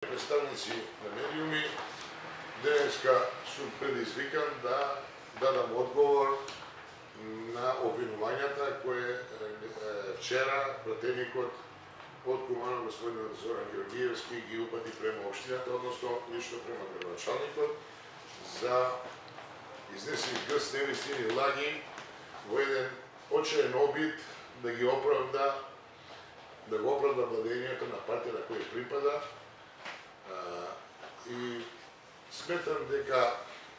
Представници на медиуми, денеска сум предизвикан да дадам одговор на обвинувањата кои вчера пратеникот од Кумано господин Зоран Георгиевски ги упати према општината, односно лично према градоначалникот, за изнесени грст невистини лаги во еден очаен обид да го оправда владењето на партија на кој припада. И сметам дека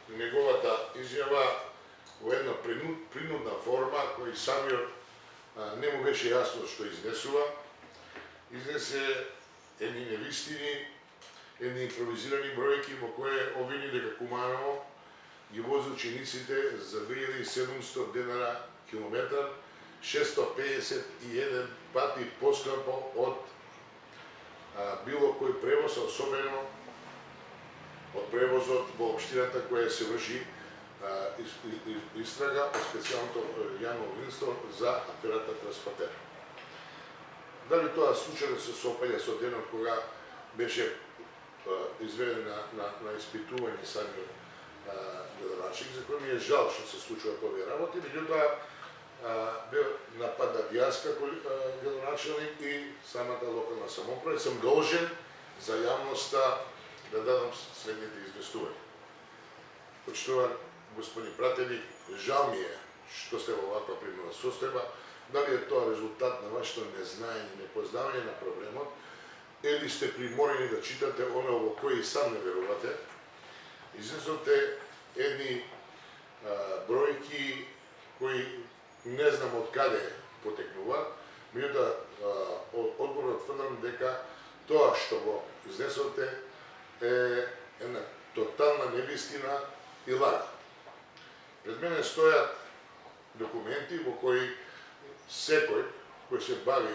неговата изјава во една принудна форма, кој самиот не му беше јасно што изнесува, изнесе едни невистини, едни импровизирани бројки во кои обвини дека Куманово ги вози учениците за 2700 денара километар, 651 пати поскапо од било кој превоз, особено од превозот во општината која се врши истрага од специјалното јавно обвинство за аферата Транспортер. Дали тоа случајно се сопаѓа со денот кога беше изведен на испитување самиот градоначалник, за кој ми е жал што се случува овие работи, меѓутоа бе нападнат јас како градоначалник и самата локална самоуправа, сум должен за јавноста да дадам следните известувања. Почитуван господин пратеник, жал ми е што сте во оваква принудна состојба, дали е тоа резултат на вашето незнаење, непознавање на проблемот, или сте приморени да читате оно во кој и сам не верувате. Изнесовте едни бројки кои не знам од каде потекнуваат, меѓутоа одговорно тврдам дека тоа што го изнесовте е една тотална невистина и лага. Пред мене стојат документи во кои секој кој се бави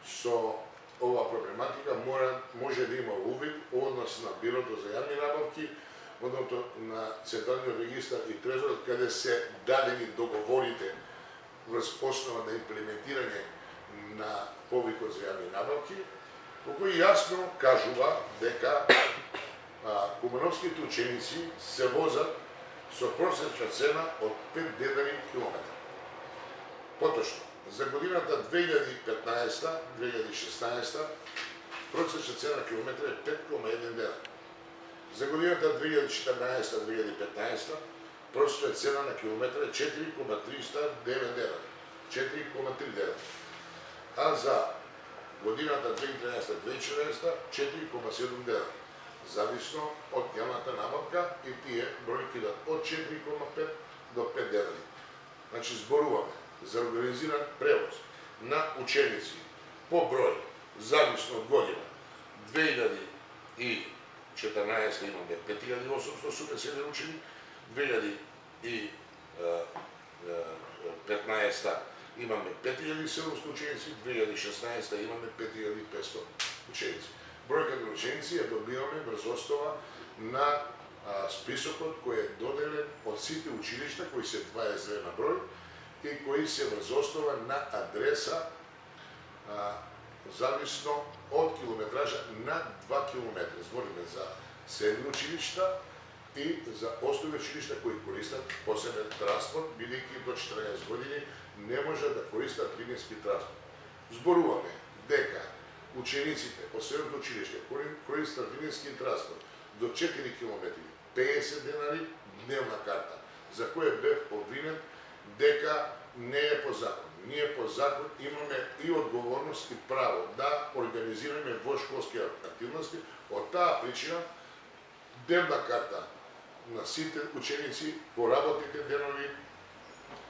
со ова проблематика може да има увид однос на Бирото за јавни набавки, односно на Централниот регистар и Трезорот, каде се дадени договорите врз основа на имплементирање на повикот за јавни набавки, во кој јасно кажува дека кумановските ученици се возат со просечна цена од 5 денари километар. Поточно, за годината 2015-2016 просечна цена на километар е 5,1 денар. За годината 2014-2015 просечна цена на километар е 4,309 денар, 4,3 денар. А за годината 2013-2014 4,7 денар. Зависно од јавната набавка и тие бројки од 4,5 до 5 денари. Значи зборуваме за организиран превоз на ученици по број, зависно од година. 2014 имаме 5887 учени, 2015 имаме 5700 ученици, 2016 имаме 5500 ученици. Бројката на ученици ја добиваме врз основа на списокот кој е доделен од сите училишта, кои се 22 на број и кои се врз основа на адреса зависно од километража на 2 километра. Збориме за средни училишта и за основни училишта кои користат посебен транспорт, бидејќи до 14 години не може да користат линески транспорт. Зборуваме дека учениците по средното училиште користат линески транспорт до 4 км 50 денари дневна карта, за кој бев обвинет дека не е по закон. Ние по закон имаме и одговорност и право да организираме во-школски активности. Од таа причина дневна карта на сите ученици по работните денови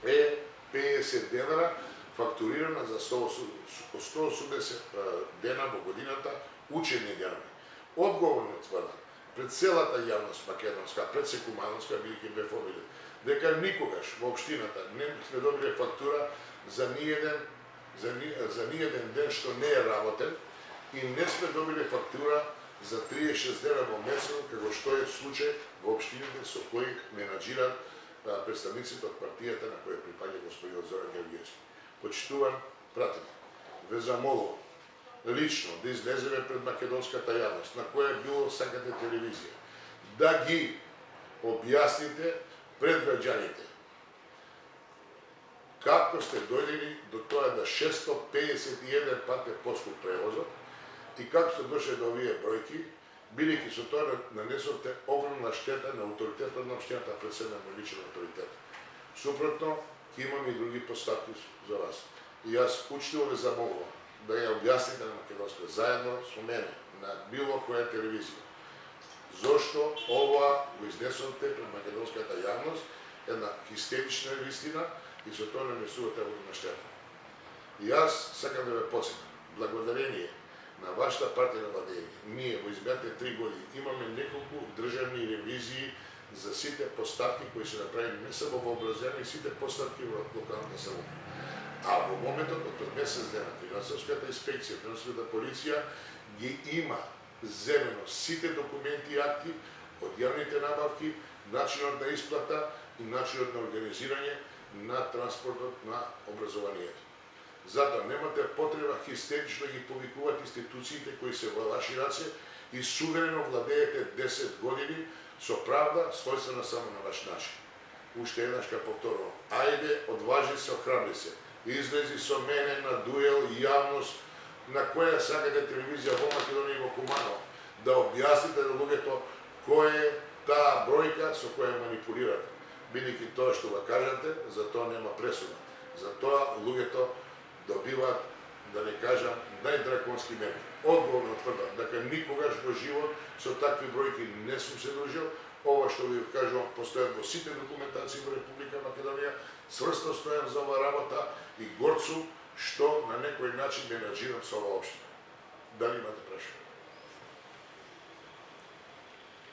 е 50 денара, фактурирана за 180 дена во годината учени денови. Одговорно тврдам пред целата јавност македонска, пред секумановска, бидејќи бев обвинет, дека никогаш во општината не сме добиле фактура за ниеден ден што не е работен и не сме добиле фактура за 36 дена во месецот, како што е случај во општините со кои менаџират представниците од партијата на која припаѓа господин Зоран Георгиевски. Почитуван пратеник, ве замолувам лично да излеземе пред македонската јавност, на која било сакате телевизија, да ги објасните пред граѓаните како сте дојдени до тоа да 651 пат е поскуп превозот и како сте дошли до овие бројки, бидејќи со тоа нанесовте огромна штета на авторитетот на општината, пред се на личен авторитет. Супротно, ќе имаме и други поставки за вас. И јас учтиво ве замолувам да ја објасните на македонска заедно со мене на било која телевизија. Зошто ова го изнесовте пред македонската јавност, една хистерична вистина и со тоа нанесувате огромна штета. И јас сакам да ве потсетам, благодарение на вашата партија на владење, ние во изминатите 3 години имаме неколку државни ревизии за сите поставки кои се направени не само во образование, и сите поставки во локалната самоуправа. А во моментот од месец дена финансовската инспекција, финансовата полиција ги има земено сите документи и акти од јавните набавки, начинот на исплата и начинот на организирање на транспортот на образованието. Затоа немате потреба хистерично ги повикуваат институциите кои се во ваши раце и суверено владеете 10 години со правда својствена само на ваш начин. Уште еднаш ка повторувам, ајде, одважи се, охрабри се, излези со мене на дуел јавност на која сакате телевизија во Македонија и во Куманово, да објасните на луѓето кој е таа бројка со која манипулирате. Бидејќи тоа што го кажате, за тоа нема пресуда. За тоа луѓето добиваат, да не кажам, најдраконски мерки. Одговорно тврдам дека никогаш во живот со такви бројки не сум се дружил. Ова што ви кажувам постојат во сите документации во Република Македонија. Цврсто стојам за ова работа и горд сум што на некој начин ме наџивам со ова општина. Дали имате